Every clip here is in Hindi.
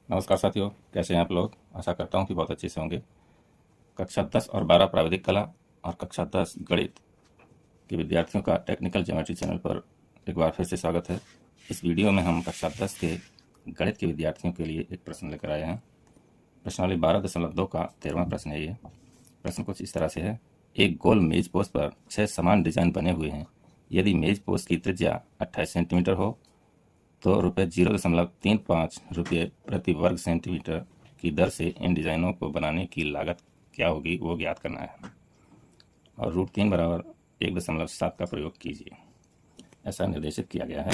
नमस्कार साथियों, कैसे हैं आप लोग। आशा करता हूं कि बहुत अच्छे से होंगे। कक्षा 10 और 12 प्राविधिक कला और कक्षा 10 गणित के विद्यार्थियों का टेक्निकल ज्योमेट्री चैनल पर एक बार फिर से स्वागत है। इस वीडियो में हम कक्षा 10 के गणित के विद्यार्थियों के लिए एक प्रश्न लेकर आए हैं। प्रश्नावली 12.2 का 13वां प्रश्न है ये। प्रश्न कुछ इस तरह से है। एक गोल मेज पोस्ट पर 6 समान डिजाइन बने हुए हैं। यदि मेज पोस्ट की त्रिज्या 28 सेंटीमीटर हो तो ₹0.35 प्रति वर्ग सेंटीमीटर की दर से इन डिज़ाइनों को बनाने की लागत क्या होगी वो ज्ञात करना है। और √3 बराबर 1.7 का प्रयोग कीजिए, ऐसा निर्देशित किया गया है।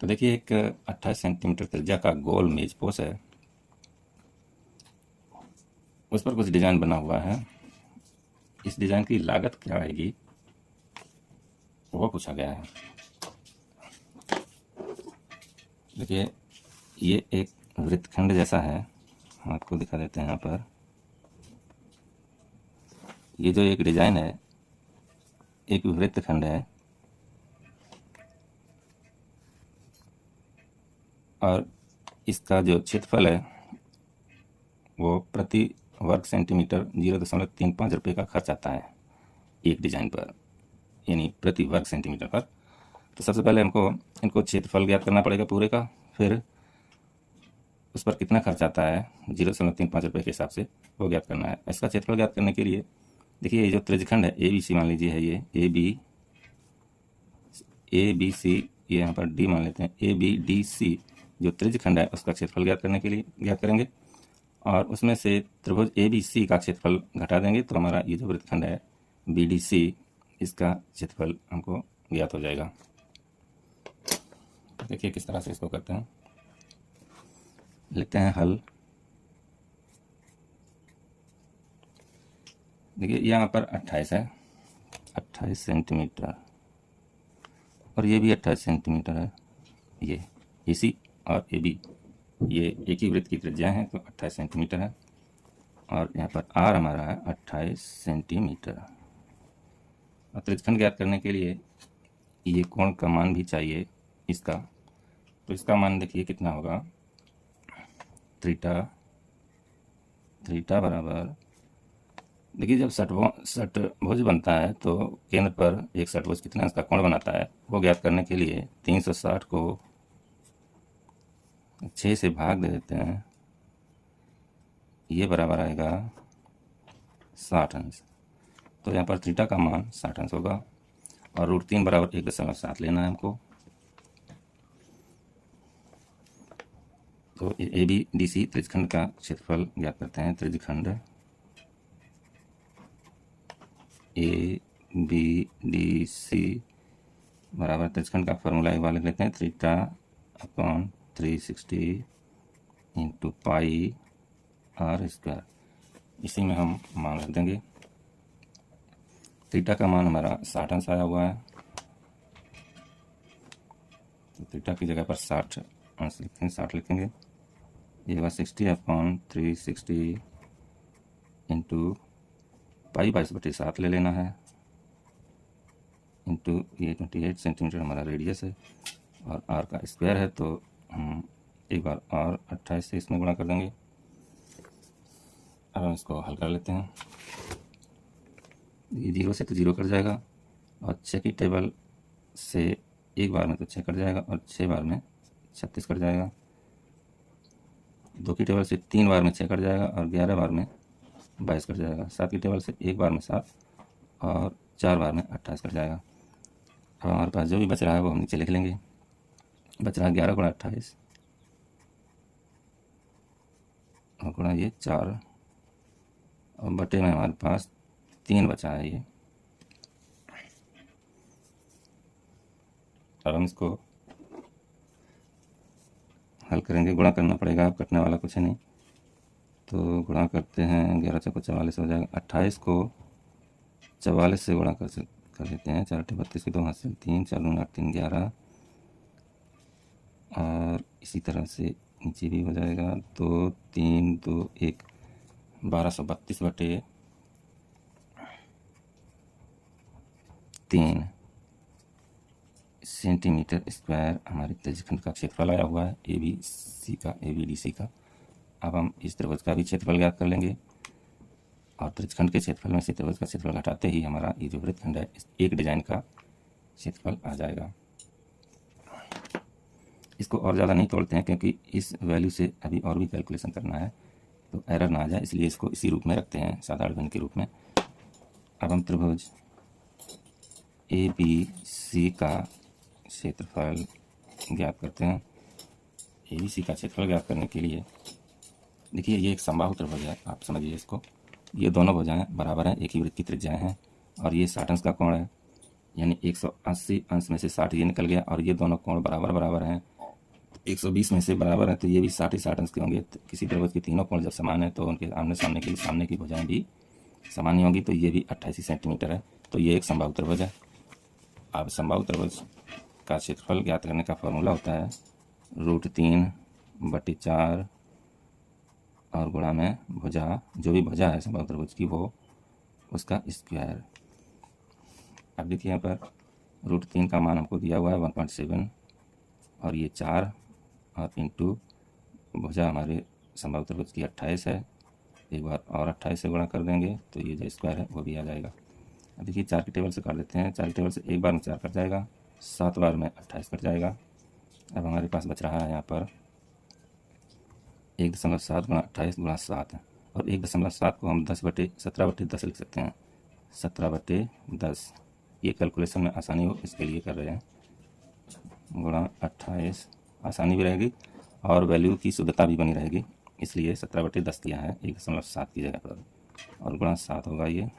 तो देखिए, एक 28 सेंटीमीटर त्रिज्या का गोल मेज पोस्ट है, उस पर कुछ डिज़ाइन बना हुआ है। इस डिज़ाइन की लागत क्या आएगी वो पूछा गया है। देखिए, ये एक वृत्तखंड जैसा है, हम आपको दिखा देते हैं यहाँ पर। ये जो एक डिज़ाइन है एक वृत्तखंड है और इसका जो क्षेत्रफल है वो प्रति वर्ग सेंटीमीटर ₹0.35 का खर्च आता है एक डिज़ाइन पर, यानी प्रति वर्ग सेंटीमीटर पर। तो सबसे पहले हमको इनको क्षेत्रफल ज्ञात करना पड़ेगा पूरे का, फिर उस पर कितना खर्च आता है ₹0.35 के हिसाब से वो ज्ञात करना है। इसका क्षेत्रफल ज्ञात करने के लिए देखिए, ये जो त्रिज्यखंड है ABC मान लीजिए है, ये ABC, ये यहाँ पर D मान लेते हैं, ABDC जो त्रिज्यखंड है उसका क्षेत्रफल ज्ञात करने के लिए ज्ञात करेंगे और उसमें से त्रिभुज ABC का क्षेत्रफल घटा देंगे तो हमारा ये जो वृत्तखंड है BDC, इसका क्षेत्रफल हमको ज्ञात हो जाएगा। देखिए किस तरह से इसको करते हैं, लिखते हैं हल। देखिए यहाँ पर 28 है, 28 सेंटीमीटर, और ये भी 28 सेंटीमीटर है। ये AC और AB ये एक ही वृत्त की त्रिज्या है तो 28 सेंटीमीटर है, और यहाँ पर R हमारा है 28 सेंटीमीटर। और त्रिज्यखंड ज्ञात करने के लिए ये कोण का मान भी चाहिए इसका, तो इसका मान देखिए कितना होगा। थीटा बराबर, देखिए जब षटभुज बनता है तो केंद्र पर एक षटभुज कितना इसका कोण बनाता है वो ज्ञात करने के लिए 360 को 6 से भाग दे देते हैं, ये बराबर आएगा 60 अंश। तो यहाँ पर थीटा का मान 60 अंश होगा और √3 बराबर 1.7 लेना है हमको। तो ABDC त्रिज्यखंड का क्षेत्रफल ज्ञात करते हैं। त्रिज्यखंड ABDC बराबर, त्रिज्यखंड का फॉर्मूला एक बार लिख लेते हैं, θ/360 इंटू पाई r²। इसी में हम मान रख देंगे। थीटा का मान हमारा 60 अंश आया हुआ है, तो थीटा की जगह पर 60 अंश लिखेंगे, 60 लिखेंगे। ये होगा 60/360 इंटू पाई 22/7 ले लेना है, इंटू ये 28 सेंटीमीटर हमारा रेडियस है और r का स्क्वायर है, तो हम एक बार और 28 से इसमें गुणा कर देंगे। अब हम इसको हल कर लेते हैं। ये 0 से तो 0 कट जाएगा और 6 की टेबल से एक बार में तो 6 कट जाएगा और 6 बार में 36 कट जाएगा। 2 की टेबल से 3 बार में 6 कट जाएगा और 11 बार में 22 कट जाएगा। 7 की टेबल से एक बार में 7 और 4 बार में 28 कट जाएगा। अब हमारे पास जो भी बच रहा है वो हम नीचे लिख लेंगे। बच रहा है 11 गुणा 28 और गुणा ये 4 और बटे में हमारे पास 3 बचा है ये। अब हम इसको हल करेंगे, गुणा करना पड़ेगा, अब कटने वाला कुछ है नहीं। तो गुणा करते हैं, 11 चौको 44 हो जाएगा। 28 को 44 से गुणा कर देते हैं। 4 × 32 की 2 हाथ से 3, 4 × 8 3 11, और इसी तरह से नीचे भी हो जाएगा। 2 3 2 1 1232/3 सेंटीमीटर स्क्वायर हमारे त्रिज्यखंड का क्षेत्रफल आया हुआ है, ए बी सी का, ए बी डी सी का। अब हम इस त्रिभुज का भी क्षेत्रफल ज्ञात कर लेंगे और त्रिज्यखंड के क्षेत्रफल में से त्रिभुज का क्षेत्रफल घटाते ही हमारा ये जो वृत्तखंड है इस एक डिजाइन का क्षेत्रफल आ जाएगा। इसको और ज़्यादा नहीं तोड़ते हैं क्योंकि इस वैल्यू से अभी और भी कैलकुलेशन करना है तो एरर ना आ जाए, इसलिए इसको इसी रूप में रखते हैं, साधारण घन के रूप में। अब हम त्रिभुज ए बी सी का क्षेत्रफल ज्ञात करते हैं। ए बी सी का क्षेत्रफल ज्ञात करने के लिए देखिए ये एक समबाहु त्रिभुज है, आप समझिए इसको। ये दोनों भुजाएं बराबर हैं, एक ही वृत्त की त्रिज्याएं हैं और ये 60 अंश का कोण है, यानी 180 अंश में से 60 ये निकल गया और ये दोनों कोण बराबर बराबर हैं, 120 में से बराबर है तो ये भी 60 अंश के होंगे। तो किसी त्रिभुज के तीनों कोण जब समान है तो उनके आमने सामने की भुजाएं भी समान ही होंगी। तो ये भी 88 सेंटीमीटर है, तो ये एक समबाहु त्रिभुज है। अब समबाहु त्रिभुज का क्षेत्रफल ज्ञात करने का फॉर्मूला होता है √3/4 और गुणा में भुजा, जो भी भुजा है समबाहु त्रिभुज की वो उसका स्क्वायर। अब देखिए यहाँ पर √3 का मान हमको दिया हुआ है 1.7 और ये 4 और इंटू भुजा हमारे समबाहु त्रिभुज की 28 है, एक बार और 28 से गुणा कर देंगे तो ये जो स्क्वायर है वो भी आ जाएगा। अब देखिए 4 की टेबल से काट देते हैं, 4 की टेबल से एक बार में 4 कट जाएगा, 7 बार में 28 कट जाएगा। अब हमारे पास बच रहा है यहाँ पर 1.7 गुणा 28 गुणा 7 और 1.7 को हम 17/10 लिख सकते हैं, 17/10। ये कैलकुलेशन में आसानी हो इसके लिए कर रहे हैं, गुणा 28, आसानी भी रहेगी और वैल्यू की शुद्धता भी बनी रहेगी, इसलिए 17/10 दिया है 1.7 की जगह पर और गुणा 7 होगा ये।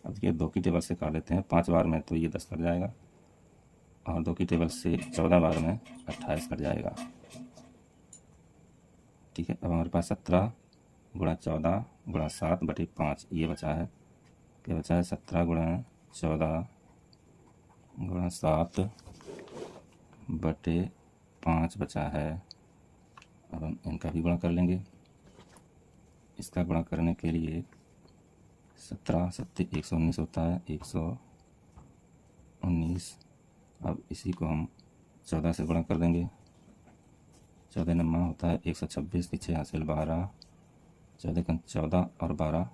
अब देखिए 2 की टेबल से काट देते हैं, 5 बार में तो ये 10 कट जाएगा और 2 की टेबल से 14 बार में 28 कट जाएगा। ठीक है, अब हमारे पास 17 गुणा 14 गुणा 7/5 ये बचा है, क्या बचा है 17 गुणा 14 गुणा 7/5 बचा है। अब हम इनका भी गुणा कर लेंगे। इसका गुणा करने के लिए 17 7 119 होता है, 119। अब इसी को हम 14 से गुणा कर देंगे, 14 9 होता है 126, पीछे हासिल 12, 14 14 और 12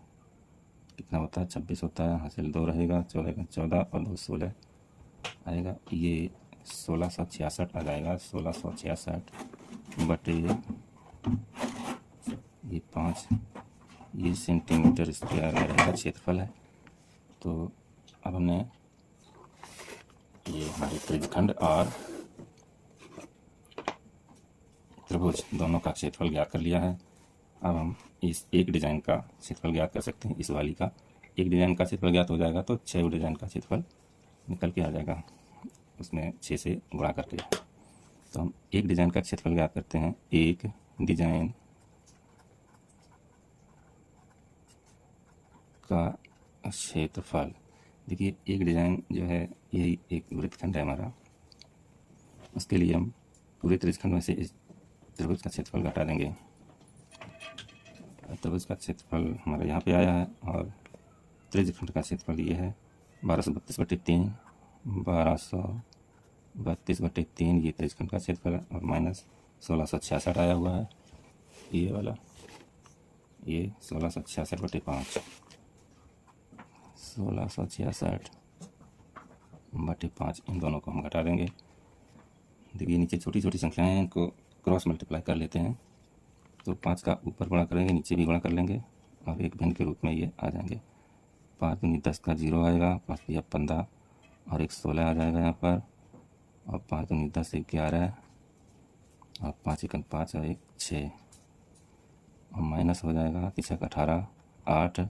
कितना होता है 26 होता है, हासिल 2 रहेगा, 14 14 और 2 16 आएगा, ये 1666 आ जाएगा। 1666 ये 5 ये सेंटीमीटर स्क्वायर मेरा क्षेत्रफल है। तो अब हमने ये हमारे त्रिज्यखंड और त्रिभुज दोनों का क्षेत्रफल ज्ञात कर लिया है। अब हम इस एक डिज़ाइन का क्षेत्रफल ज्ञात कर सकते हैं। इस वाली का एक डिज़ाइन का क्षेत्रफल ज्ञात हो जाएगा तो 6 डिज़ाइन का क्षेत्रफल निकल के आ जाएगा, उसमें 6 से गुणा करके। तो हम एक डिज़ाइन का क्षेत्रफल ज्ञात करते हैं। एक डिज़ाइन का क्षेत्रफल, देखिए एक डिज़ाइन जो है यही एक वृत्तखंड है हमारा, उसके लिए हम पूरे त्रिज्यखंड में से इस त्रिभुज का क्षेत्रफल घटा देंगे। त्रिभुज का क्षेत्रफल हमारा यहाँ पे आया है और त्रिज्यखंड का क्षेत्रफल ये है 1232/3, 1232/3 ये त्रिज्यखंड का क्षेत्रफल है और माइनस 1666 आया हुआ है ये वाला, ये 1666/5, 1666/5 इन दोनों को हम घटा देंगे। देखिए नीचे छोटी छोटी संख्याएं हैं, इनको क्रॉस मल्टीप्लाई कर लेते हैं तो 5 का ऊपर गुणा करेंगे, नीचे भी गुणा कर लेंगे और एक भिन्न के रूप में ये आ जाएंगे। 5 दूनी 10 का 0 आएगा, 5 दिया 15 और एक 16 आ जाएगा यहाँ पर, और 5 दूनी 10 11 और 5 1 5 और एक 6 और माइनस हो जाएगा 3 18 8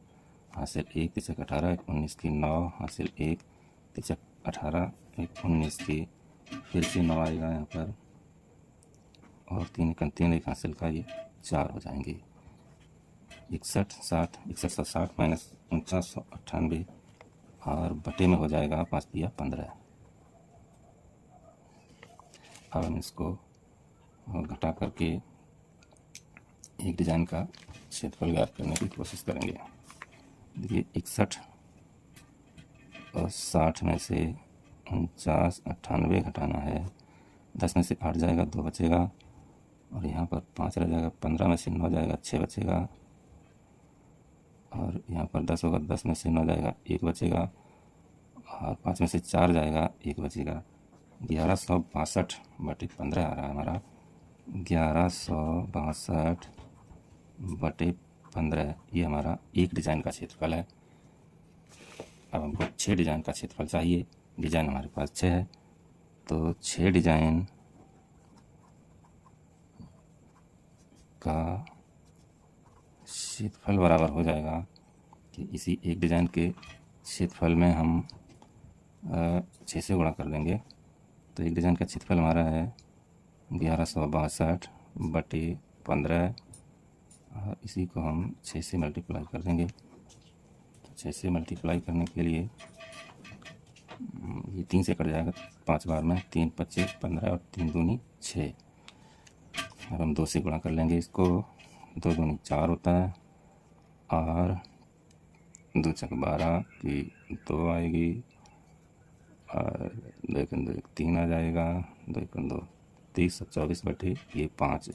हासिल 1 3 18 19 की 9 हासिल 1 3 18 19 की फिर से 9 आएगा यहाँ पर और 3 1 हासिल का ये 4 हो जाएंगे। 61 60 61 60 माइनस 4998 और बटे में हो जाएगा 5 दिया 15। अब हम इसको घटा करके एक डिज़ाइन का क्षेत्रफल ज्ञात करने की कोशिश करेंगे। देखिए 61 और 60 में से 49, 98 घटाना है। 10 में से 8 जाएगा, 2 बचेगा, और यहाँ पर 5 रह जाएगा। 15 में से 9 जाएगा, 6 बचेगा, और यहाँ पर 10 होगा, 10 में से 9 जाएगा, 1 बचेगा, और 5 में से 4 जाएगा, 1 बचेगा। 1162/15 आ रहा है हमारा। 1162/15 ये हमारा एक डिज़ाइन का क्षेत्रफल है। अब हमको 6 डिज़ाइन का क्षेत्रफल चाहिए। डिज़ाइन हमारे पास 6 है, तो 6 डिज़ाइन का क्षेत्रफल बराबर हो जाएगा कि इसी एक डिज़ाइन के क्षेत्रफल में हम 6 से गुणा कर देंगे। तो एक डिज़ाइन का क्षेत्रफल हमारा है 1162/15, और इसी को हम 6 से मल्टीप्लाई कर देंगे। तो 6 से मल्टीप्लाई करने के लिए ये 3 से कट जाएगा 5 बार में। 3 25 15 और 3 दूनी 6। अब हम 2 से गुणा कर लेंगे इसको। 2 दूनी 4 होता है, और 2 छक 12 की 2 आएगी, और 2 एकम 2 3 आ जाएगा। 2 एकम 2 30 और 24/5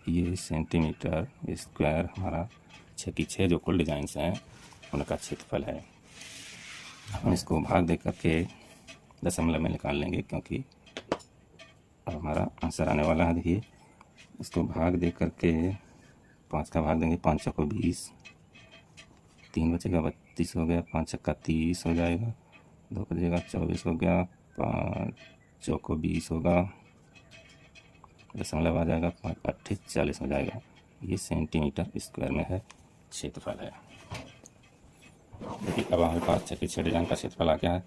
ये सेंटीमीटर स्क्वायर हमारा 6 की 6 जो कुल डिज़ाइंस हैं उनका क्षेत्रफल है। हम इसको भाग दे करके दशमलव में निकाल लेंगे, क्योंकि अब हमारा आंसर आने वाला है। देखिए, इसको भाग दे करके 5 का भाग देंगे। 5 चौको 20, 3 बचेगा, 32 हो गया। 5 छक्का 30 हो जाएगा, 2 बचेगा, 24 हो गया। 5 चौको 20 होगा, दशमलव आ जाएगा, 5 8 40 हो जाएगा। ये सेंटीमीटर स्क्वायर में है, क्षेत्रफल है। देखिए, अब हमारे पास 6 के 6 डिज़ाइन का क्षेत्रफल आ गया है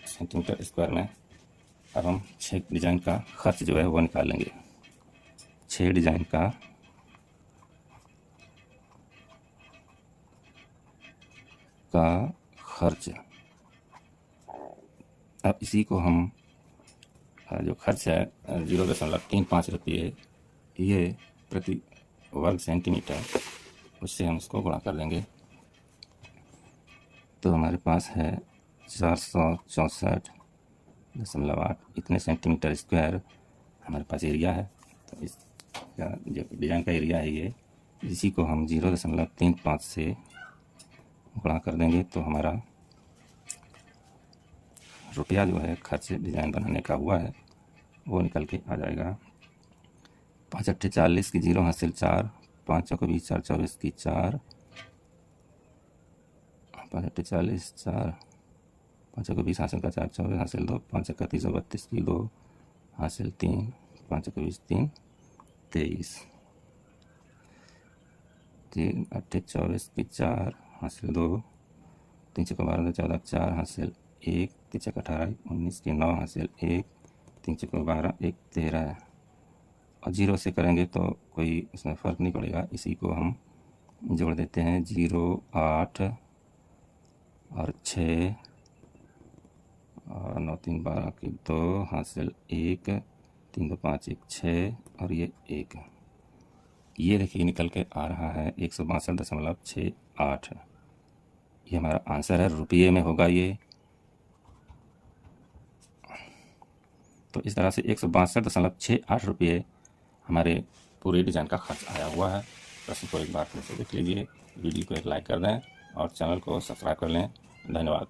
सेंटीमीटर स्क्वायर में। अब हम 6 डिज़ाइन का खर्च जो है वो निकाल लेंगे। 6 डिज़ाइन का खर्च। अब इसी को हम जो खर्च है 0.35 रुपये ये प्रति वर्ग सेंटीमीटर, उससे हम इसको गुणा कर देंगे। तो हमारे पास है 464.8 इतने सेंटीमीटर स्क्वायर हमारे पास एरिया है। तो इस जो डिज़ाइन का एरिया है ये, इसी को हम 0.35 से गुणा कर देंगे, तो हमारा रुपया जो है खर्च डिज़ाइन बनाने का हुआ है वो निकल के आ जाएगा। 5 8 40 की 0 हासिल 4, 5 चौको 20 4 24 की 4, 5 8 40 4, 5 चौको 20 हासिल का 4 24 हासिल 2, 5 चक्का 30 32 की 2 हासिल 3, 5 चौको 20 3 23, 3 8 24 की 4 हासिल 2, 3 चौको 12 14 4 हासिल 1, 3 चौको 18 19 की 9 हासिल 1, 3 चौको 12 1 13, और 0 से करेंगे तो कोई उसमें फ़र्क नहीं पड़ेगा। इसी को हम जोड़ देते हैं। 0 8 और 6 और 9 3 12 की 2 हासिल 1, 3 2 5 1 6, और ये 1। ये देखिए निकल के आ रहा है 162.68। ये हमारा आंसर है, रुपये में होगा ये। तो इस तरह से 162.68 रुपये हमारे पूरे डिज़ाइन का खर्च आया हुआ है। प्रश्न को एक बार फिर से देख लीजिए, वीडियो को एक लाइक कर दें और चैनल को सब्सक्राइब कर लें। धन्यवाद।